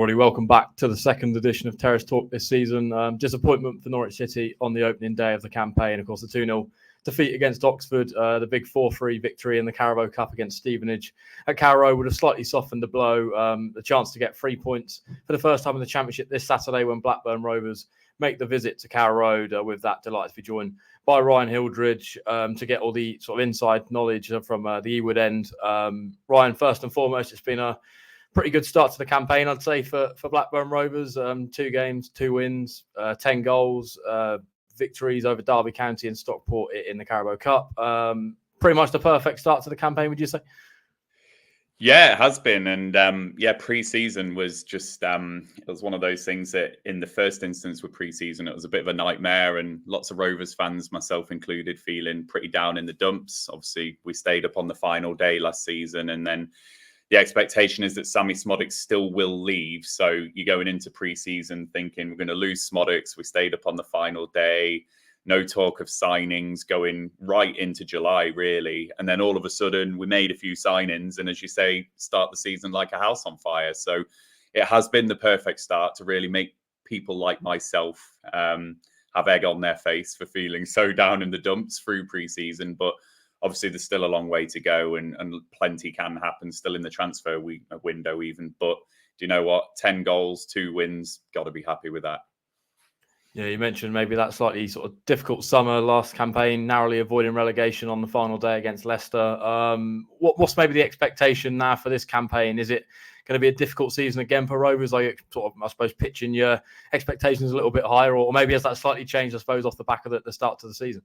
everybody. Welcome back to the second edition of Terrace Talk this season. Disappointment for Norwich City on the opening day of the campaign. Of course, the 2-0 defeat against Oxford, the big 4-3 victory in the Carabao Cup against Stevenage at Carrow would have slightly softened the blow. The chance to get 3 points for the first time in the Championship this Saturday when Blackburn Rovers make the visit to Carrow Road. With that, delighted to be joined by Ryan Hildred to get all the sort of inside knowledge from the Ewood end. Ryan, first and foremost, it's been a pretty good start to the campaign, I'd say, for Blackburn Rovers. 2 games, 2 wins, 10 goals, victories over Derby County and Stockport in the Carabao Cup. Pretty much the perfect start to the campaign, would you say? Yeah, it has been. And pre-season was just, it was one of those things that in the first instance with pre-season, it was a bit of a nightmare, and lots of Rovers fans, myself included, feeling pretty down in the dumps. Obviously, we stayed up on the final day last season, and then the expectation is that Sammie Szmodics still will leave. So you're going into pre-season thinking we're going to lose Szmodics. We stayed up on the final day. No talk of signings going right into July, really. And then all of a sudden, we made a few signings. And as you say, start the season like a house on fire. So it has been the perfect start to really make people like myself have egg on their face for feeling so down in the dumps through pre-season. But obviously, there's still a long way to go, and plenty can happen still in the transfer window even. But do you know what? 10 goals, 2 wins, got to be happy with that. Yeah, you mentioned maybe that slightly sort of difficult summer last campaign, narrowly avoiding relegation on the final day against Leicester. What's maybe the expectation now for this campaign? Is it going to be a difficult season again for Rovers? Are you sort of, I suppose, pitching your expectations a little bit higher, or maybe has that slightly changed, I suppose, off the back of the start to the season?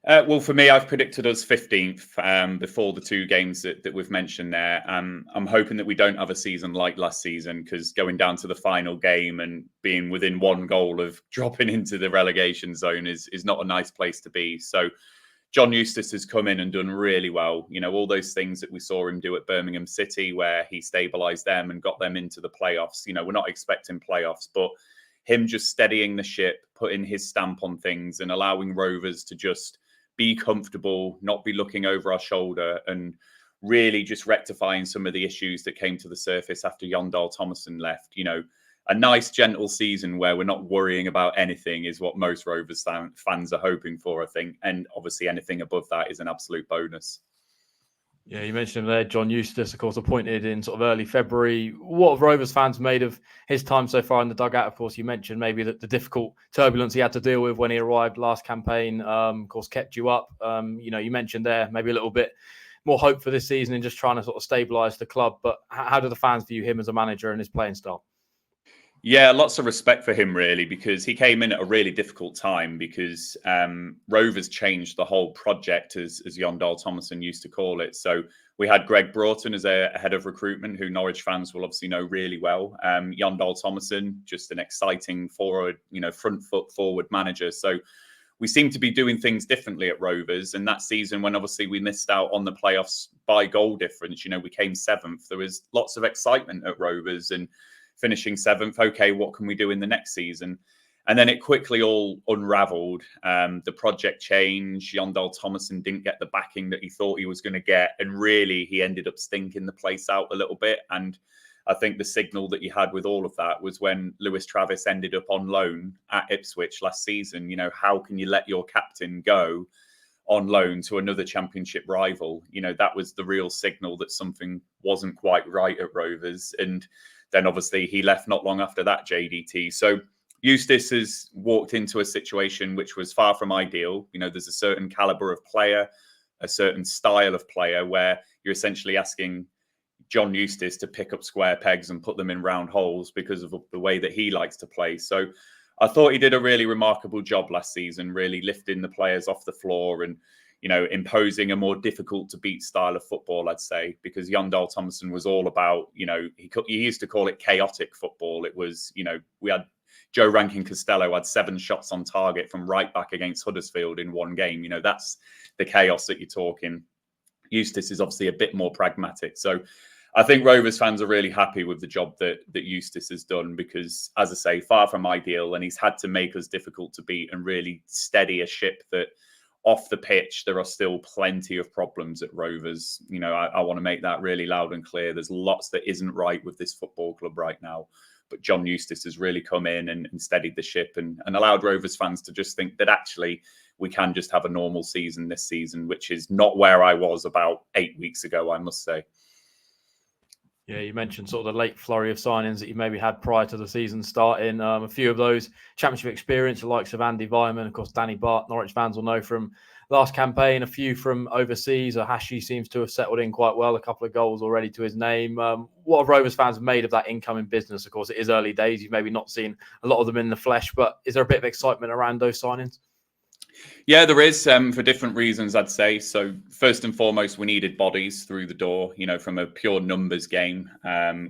Well, for me, I've predicted us 15th before the 2 games that we've mentioned there. I'm hoping that we don't have a season like last season, because going down to the final game and being within 1 goal of dropping into the relegation zone is not a nice place to be. So John Eustace has come in and done really well. You know, all those things that we saw him do at Birmingham City, where he stabilised them and got them into the playoffs. You know, we're not expecting playoffs, but him just steadying the ship, putting his stamp on things and allowing Rovers to just be comfortable, not be looking over our shoulder, and really just rectifying some of the issues that came to the surface after Jon Dahl Tomasson left. You know, a nice, gentle season where we're not worrying about anything is what most Rovers fans are hoping for, I think. And obviously anything above that is an absolute bonus. Yeah, you mentioned him there, John Eustace, of course, appointed in sort of early February. What have Rovers fans made of his time so far in the dugout? Of course, you mentioned maybe that the difficult turbulence he had to deal with when he arrived last campaign, of course, kept you up. You mentioned there maybe a little bit more hope for this season and just trying to sort of stabilise the club. But how do the fans view him as a manager and his playing style? Yeah, lots of respect for him, really, because he came in at a really difficult time, because Rovers changed the whole project, as Jon Dahl Tomasson used to call it. So we had Greg Broughton as a head of recruitment, who Norwich fans will obviously know really well. Jon Dahl Tomasson, just an exciting forward, front foot forward manager. So we seem to be doing things differently at Rovers. And that season, when obviously we missed out on the playoffs by goal difference, we came 7th. There was lots of excitement at Rovers and finishing 7th. Okay, what can we do in the next season? And then it quickly all unraveled. The project changed. Jon Dahl Tomasson didn't get the backing that he thought he was going to get. And really, he ended up stinking the place out a little bit. And I think the signal that he had with all of that was when Lewis Travis ended up on loan at Ipswich last season. How can you let your captain go on loan to another championship rival? That was the real signal that something wasn't quite right at Rovers. And then obviously he left not long after that, JDT. So Eustace has walked into a situation which was far from ideal. There's a certain caliber of player, a certain style of player, where you're essentially asking John Eustace to pick up square pegs and put them in round holes because of the way that he likes to play. So I thought he did a really remarkable job last season, really lifting the players off the floor and imposing a more difficult to beat style of football, I'd say, because Jon Dahl Tomasson was all about, he used to call it chaotic football. It was, we had Joe Rankin Costello had 7 shots on target from right back against Huddersfield in one game. That's the chaos that you're talking. Eustace is obviously a bit more pragmatic. So I think Rovers fans are really happy with the job that Eustace has done, because, as I say, far from ideal, and he's had to make us difficult to beat and really steady a ship that off the pitch, there are still plenty of problems at Rovers. You know, I want to make that really loud and clear. There's lots that isn't right with this football club right now. But John Eustace has really come in and steadied the ship and allowed Rovers fans to just think that actually we can just have a normal season this season, which is not where I was about 8 weeks ago, I must say. Yeah, you mentioned sort of the late flurry of signings that you maybe had prior to the season starting. A few of those championship experience, the likes of Andy Vyman, of course, Danny Bart, Norwich fans will know from last campaign, a few from overseas. Hashi seems to have settled in quite well, a couple of goals already to his name. What have Rovers fans made of that incoming business? Of course, it is early days. You've maybe not seen a lot of them in the flesh, but is there a bit of excitement around those signings? Yeah, there is, for different reasons, I'd say. So first and foremost, we needed bodies through the door, you know, from a pure numbers game.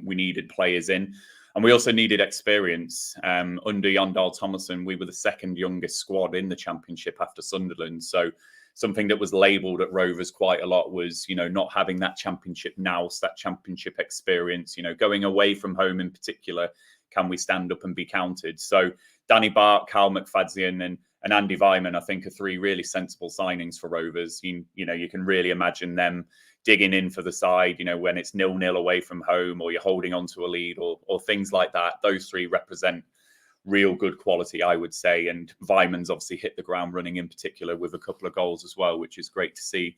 We needed players in, and we also needed experience. Under Jon Dahl Tomasson, we were the second youngest squad in the Championship after Sunderland. So something that was labelled at Rovers quite a lot was, you know, not having that Championship nous, that Championship experience, you know, going away from home in particular. Can we stand up and be counted? So Danny Bart, Carl McFadzean and Andy Vyman, I think, are three really sensible signings for Rovers. You know, you can really imagine them digging in for the side, you know, when it's 0-0 away from home or you're holding on to a lead or things like that. Those three represent real good quality, I would say. And Vyman's obviously hit the ground running in particular with a couple of goals as well, which is great to see.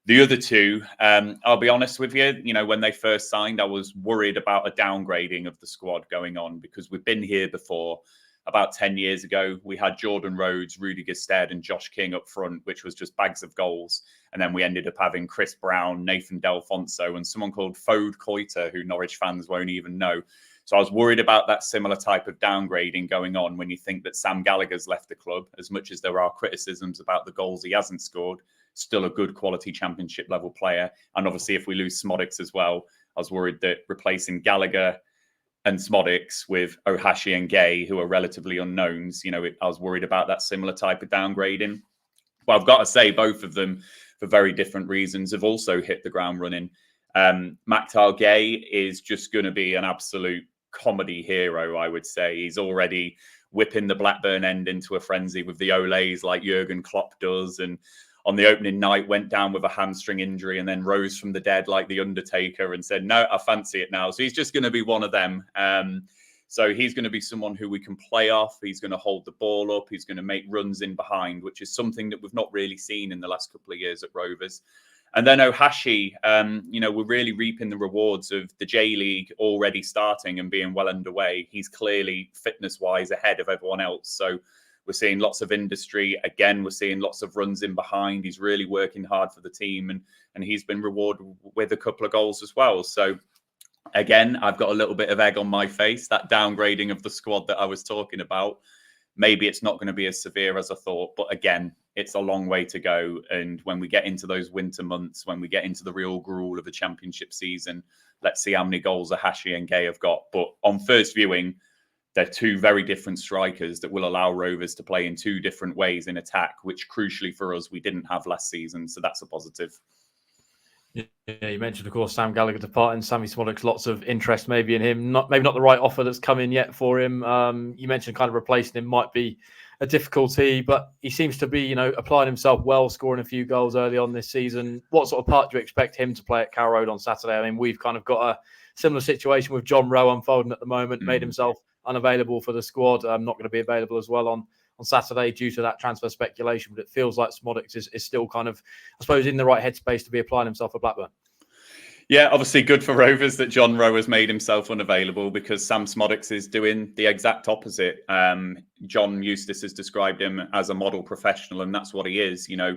The other two, I'll be honest with you, you know, when they first signed, I was worried about a downgrading of the squad going on because we've been here before. About 10 years ago, we had Jordan Rhodes, Rudiger Stead and Josh King up front, which was just bags of goals. And then we ended up having Chris Brown, Nathan Delfonso and someone called Fode Koiter, who Norwich fans won't even know. So I was worried about that similar type of downgrading going on when you think that Sam Gallagher's left the club. As much as there are criticisms about the goals he hasn't scored, still a good quality Championship level player. And obviously, if we lose Szmodics as well, I was worried that replacing Gallagher and Szmodics with Ohashi and Gay, who are relatively unknowns, you know, I was worried about that similar type of downgrading. But I've got to say, both of them, for very different reasons, have also hit the ground running. Maktar Gay is just going to be an absolute comedy hero, I would say. He's already whipping the Blackburn end into a frenzy with the Olays like Jurgen Klopp does, and on the opening night went down with a hamstring injury and then rose from the dead like The Undertaker and said, no, I fancy it now. So he's just going to be one of them. So he's going to be someone who we can play off. He's going to hold the ball up. He's going to make runs in behind, which is something that we've not really seen in the last couple of years at Rovers. And then Ohashi, you know, we're really reaping the rewards of the J-League already starting and being well underway. He's clearly fitness-wise ahead of everyone else. So we're seeing lots of industry. Again, we're seeing lots of runs in behind. He's really working hard for the team and he's been rewarded with a couple of goals as well. So again, I've got a little bit of egg on my face, that downgrading of the squad that I was talking about. Maybe it's not going to be as severe as I thought, but again, it's a long way to go. And when we get into those winter months, when we get into the real gruel of a Championship season, let's see how many goals Ohashi and Gay have got. But on first viewing, they're two very different strikers that will allow Rovers to play in two different ways in attack, which crucially for us, we didn't have last season. So that's a positive. Yeah, you mentioned, of course, Sam Gallagher departing, Sammie Szmodics, lots of interest maybe in him. Maybe not the right offer that's come in yet for him. You mentioned kind of replacing him might be a difficulty, but he seems to be, you know, applying himself well, scoring a few goals early on this season. What sort of part do you expect him to play at Carrow Road on Saturday? I mean, we've kind of got a similar situation with John Rowe unfolding at the moment, made himself unavailable for the squad. Not going to be available as well on Saturday due to that transfer speculation, but it feels like Szmodics is still kind of, I suppose, in the right headspace to be applying himself for Blackburn. Yeah, obviously good for Rovers that John Rowe has made himself unavailable because Sam Szmodics is doing the exact opposite. John Eustace has described him as a model professional, and that's what he is. You know,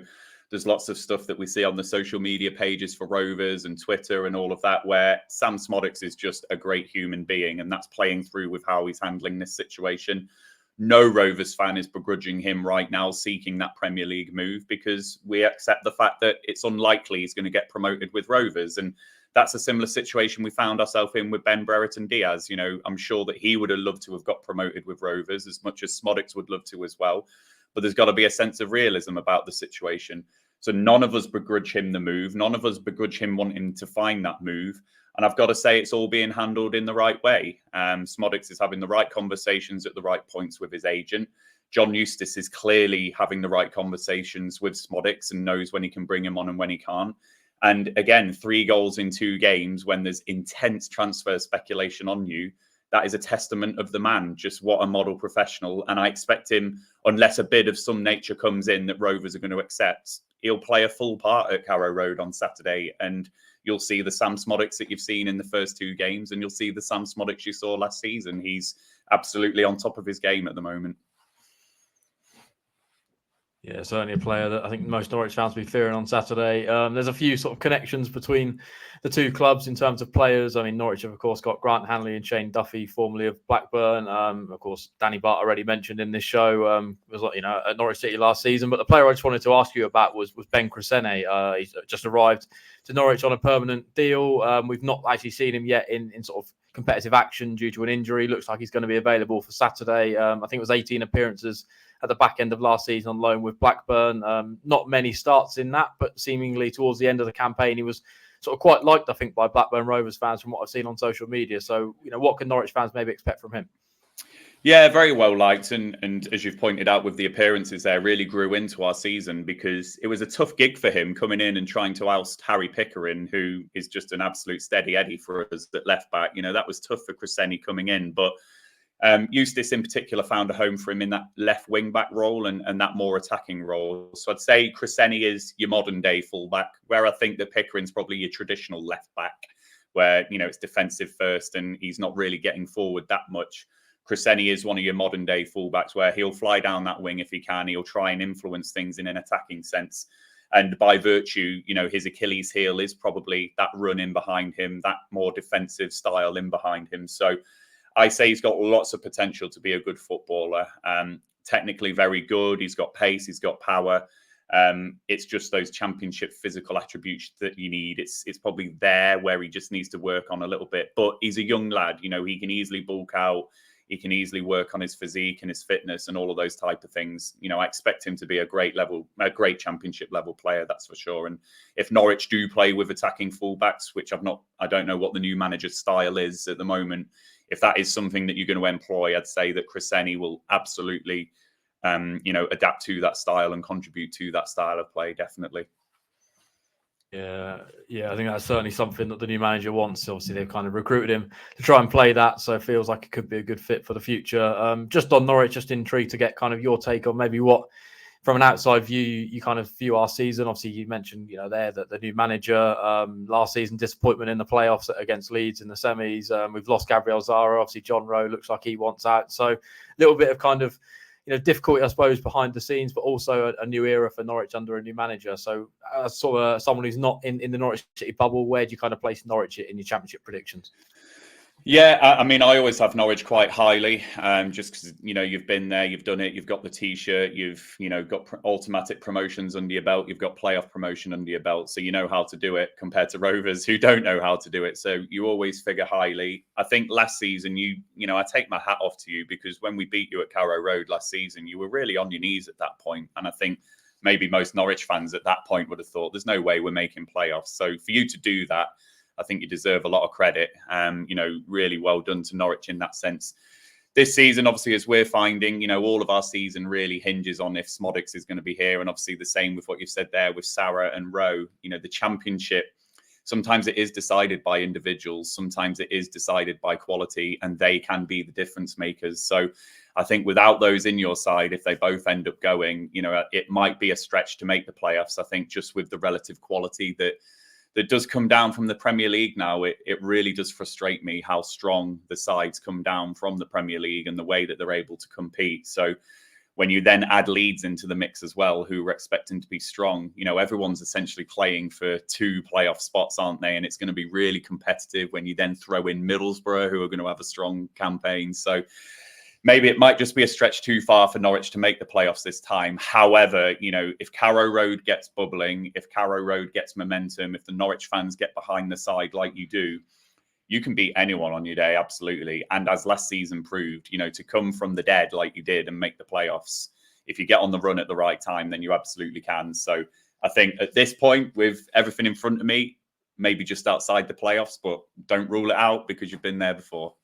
there's lots of stuff that we see on the social media pages for Rovers and Twitter and all of that, where Sam Szmodics is just a great human being, and that's playing through with how he's handling this situation. No Rovers fan is begrudging him right now seeking that Premier League move because we accept the fact that it's unlikely he's going to get promoted with Rovers. And that's a similar situation we found ourselves in with Ben Brereton Diaz. You know, I'm sure that he would have loved to have got promoted with Rovers as much as Szmodics would love to as well. But there's got to be a sense of realism about the situation. So none of us begrudge him the move. None of us begrudge him wanting to find that move. And I've got to say, it's all being handled in the right way. Szmodics is having the right conversations at the right points with his agent. John Eustace is clearly having the right conversations with Szmodics and knows when he can bring him on and when he can't. And again, 3 goals in 2 games when there's intense transfer speculation on you, that is a testament of the man. Just what a model professional. And I expect him, unless a bid of some nature comes in that Rovers are going to accept, he'll play a full part at Carrow Road on Saturday. And you'll see the Sam Szmodics that you've seen in the first 2 games, and you'll see the Sam Szmodics you saw last season. He's absolutely on top of his game at the moment. Yeah, certainly a player that I think most Norwich fans will be fearing on Saturday. There's a few sort of connections between the 2 clubs in terms of players. I mean, Norwich have, of course, got Grant Hanley and Shane Duffy, formerly of Blackburn. Of course, Danny Bart already mentioned in this show, was at Norwich City last season. But the player I just wanted to ask you about was Ben Crescene. He's just arrived to Norwich on a permanent deal. We've not actually seen him yet in sort of competitive action due to an injury. Looks like he's going to be available for Saturday. I think it was 18 appearances at the back end of last season on loan with Blackburn. Not many starts in that, but seemingly towards the end of the campaign, he was sort of quite liked, I think, by Blackburn Rovers fans from what I've seen on social media. So, what can Norwich fans maybe expect from him? Yeah, very well liked. And as you've pointed out with the appearances there, really grew into our season because it was a tough gig for him coming in and trying to oust Harry Pickering, who is just an absolute steady Eddie for us at left back. That was tough for Crescene coming in. But Eustace in particular found a home for him in that left wing back role and that more attacking role. So I'd say Crescene is your modern day fullback, where I think that Pickering's probably your traditional left back, where, it's defensive first and he's not really getting forward that much. Crescene is one of your modern day fullbacks where he'll fly down that wing if he can. He'll try and influence things in an attacking sense. And by virtue, his Achilles heel is probably that run in behind him, that more defensive style in behind him. So I say he's got lots of potential to be a good footballer. Technically very good. He's got pace. He's got power. It's just those championship physical attributes that you need. It's probably there where he just needs to work on a little bit. But he's a young lad. He can easily bulk out. He can easily work on his physique and his fitness and all of those type of things. I expect him to be a great championship level player, that's for sure. And if Norwich do play with attacking fullbacks, which I don't know what the new manager's style is at the moment. If that is something that you're going to employ, I'd say that Crescene will absolutely, adapt to that style and contribute to that style of play, definitely. Yeah, I think that's certainly something that the new manager wants. Obviously, they've kind of recruited him to try and play that, so it feels like it could be a good fit for the future. Just on Norwich, just intrigued to get kind of your take on maybe what, from an outside view, you kind of view our season. Obviously, you mentioned, there that the new manager last season, disappointment in the playoffs against Leeds in the semis. We've lost Gabriel Zara. Obviously, John Rowe looks like he wants out. So a little bit of kind of difficulty, I suppose, behind the scenes, but also a new era for Norwich under a new manager. So sort of someone who's not in the Norwich City bubble, where do you kind of place Norwich in your championship predictions? Yeah, I mean, I always have Norwich quite highly, just because, you've been there, you've done it, you've got the T-shirt, you've, got automatic promotions under your belt, you've got playoff promotion under your belt, so you know how to do it compared to Rovers who don't know how to do it. So you always figure highly. I think last season, I take my hat off to you because when we beat you at Carrow Road last season, you were really on your knees at that point. And I think maybe most Norwich fans at that point would have thought, there's no way we're making playoffs. So for you to do that, I think you deserve a lot of credit. Really well done to Norwich in that sense. This season, obviously, as we're finding, all of our season really hinges on if Szmodics is going to be here. And obviously the same with what you've said there with Sarah and Rowe. The championship, sometimes it is decided by individuals. Sometimes it is decided by quality, and they can be the difference makers. So I think without those in your side, if they both end up going, it might be a stretch to make the playoffs. I think just with the relative quality that does come down from the Premier League now, it really does frustrate me how strong the sides come down from the Premier League and the way that they're able to compete. So when you then add Leeds into the mix as well, who we're expecting to be strong, everyone's essentially playing for 2 playoff spots, aren't they? And it's going to be really competitive when you then throw in Middlesbrough, who are going to have a strong campaign. So maybe it might just be a stretch too far for Norwich to make the playoffs this time. However, if Carrow Road gets bubbling, if Carrow Road gets momentum, if the Norwich fans get behind the side like you do, you can beat anyone on your day, absolutely. And as last season proved, to come from the dead like you did and make the playoffs, if you get on the run at the right time, then you absolutely can. So I think at this point, with everything in front of me, maybe just outside the playoffs, but don't rule it out because you've been there before.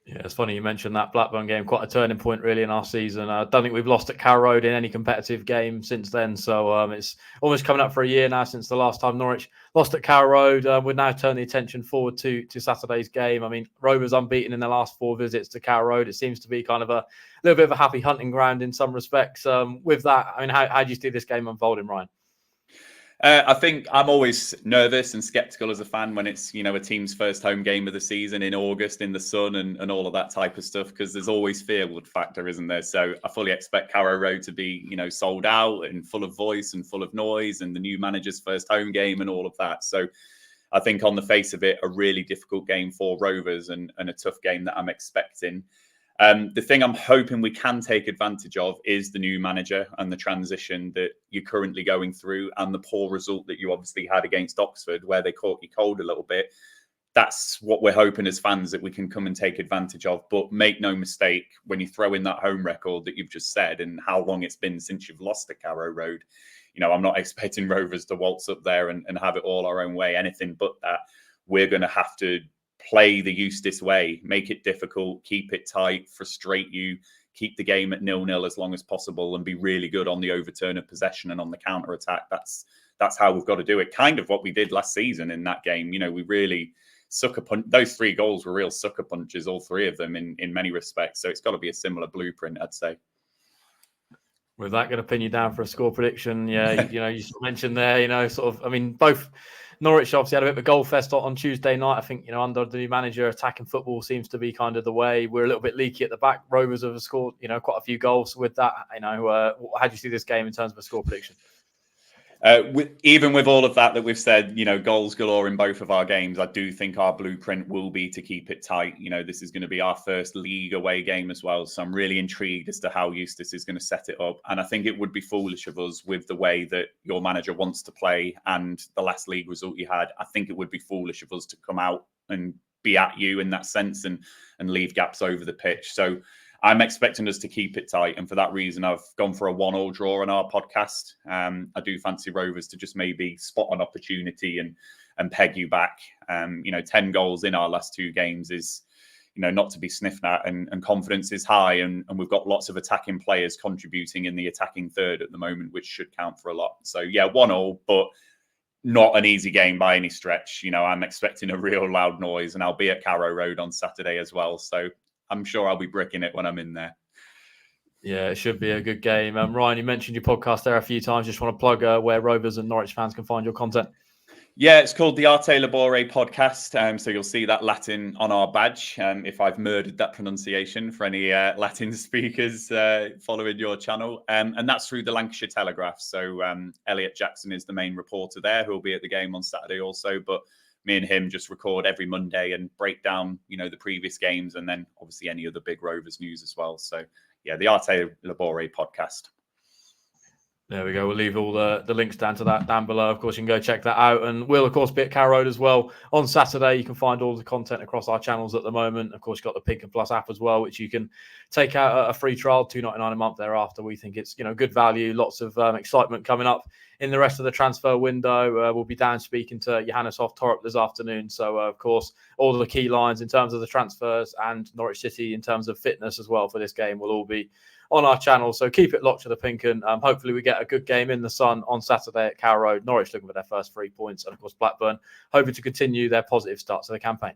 Yeah, it's funny you mentioned that Blackburn game, quite a turning point really in our season. I don't think we've lost at Carrow Road in any competitive game since then. So it's almost coming up for a year now since the last time Norwich lost at Carrow Road. We'll now turn the attention forward to Saturday's game. I mean, Rovers unbeaten in their last 4 visits to Carrow Road. It seems to be kind of a little bit of a happy hunting ground in some respects. With that, I mean, how do you see this game unfolding, Ryan? I think I'm always nervous and skeptical as a fan when it's, a team's first home game of the season in August in the sun and all of that type of stuff, because there's always fear-wood factor, isn't there? So I fully expect Carrow Road to be, sold out and full of voice and full of noise, and the new manager's first home game and all of that. So I think on the face of it, a really difficult game for Rovers and a tough game that I'm expecting. The thing I'm hoping we can take advantage of is the new manager and the transition that you're currently going through, and the poor result that you obviously had against Oxford, where they caught you cold a little bit. That's what we're hoping as fans, that we can come and take advantage of. But make no mistake, when you throw in that home record that you've just said and how long it's been since you've lost at Carrow Road, I'm not expecting Rovers to waltz up there and have it all our own way, anything but that. We're going to have to play the Eustace way, make it difficult, keep it tight, frustrate you, keep the game at 0-0 as long as possible, and be really good on the overturn of possession and on the counter attack. That's how we've got to do it. Kind of what we did last season in that game. We really sucker punch. Those 3 goals were real sucker punches, all 3 of them in many respects. So it's got to be a similar blueprint, I'd say. With that, going to pin you down for a score prediction. Yeah, you mentioned there, both Norwich obviously had a bit of a goal fest on Tuesday night. I think, under the new manager, attacking football seems to be kind of the way. We're a little bit leaky at the back. Rovers have scored, quite a few goals. With that, how do you see this game in terms of a score prediction? Even with all of that we've said, goals galore in both of our games, I do think our blueprint will be to keep it tight. This is going to be our first league away game as well. So I'm really intrigued as to how Eustace is going to set it up. And I think it would be foolish of us, with the way that your manager wants to play and the last league result you had. I think it would be foolish of us to come out and be at you in that sense and leave gaps over the pitch. So I'm expecting us to keep it tight. And for that reason, I've gone for a 1-1 draw on our podcast. I do fancy Rovers to just maybe spot an opportunity and peg you back. 10 goals in our last 2 games is, not to be sniffed at, and confidence is high. And we've got lots of attacking players contributing in the attacking third at the moment, which should count for a lot. So yeah, 1-1, but not an easy game by any stretch. I'm expecting a real loud noise, and I'll be at Carrow Road on Saturday as well. So I'm sure I'll be bricking it when I'm in there. Yeah, it should be a good game. Ryan, you mentioned your podcast there a few times. Just want to plug where Rovers and Norwich fans can find your content. Yeah, it's called the Arte Labore podcast. So you'll see that Latin on our badge. If I've murdered that pronunciation for any Latin speakers following your channel. And that's through the Lancashire Telegraph. So Elliot Jackson is the main reporter there, who will be at the game on Saturday also. But me and him just record every Monday and break down, the previous games, and then obviously any other big Rovers news as well. So yeah, the Arte Labore podcast. There we go. We'll leave all the links down to that down below. Of course, you can go check that out. And we'll, of course, be at Carrow Road as well on Saturday. You can find all the content across our channels at the moment. Of course, you've got the Pink and Plus app as well, which you can take out a free trial, $2.99 a month thereafter. We think it's, good value. Lots of excitement coming up in the rest of the transfer window. We'll be down speaking to Johannes Hoff-Torp this afternoon. So, of course, all the key lines in terms of the transfers and Norwich City in terms of fitness as well for this game will all be on our channel. So keep it locked to the pink, and hopefully we get a good game in the sun on Saturday at Carrow Road. Norwich looking for their first 3 points, and of course Blackburn hoping to continue their positive start to the campaign.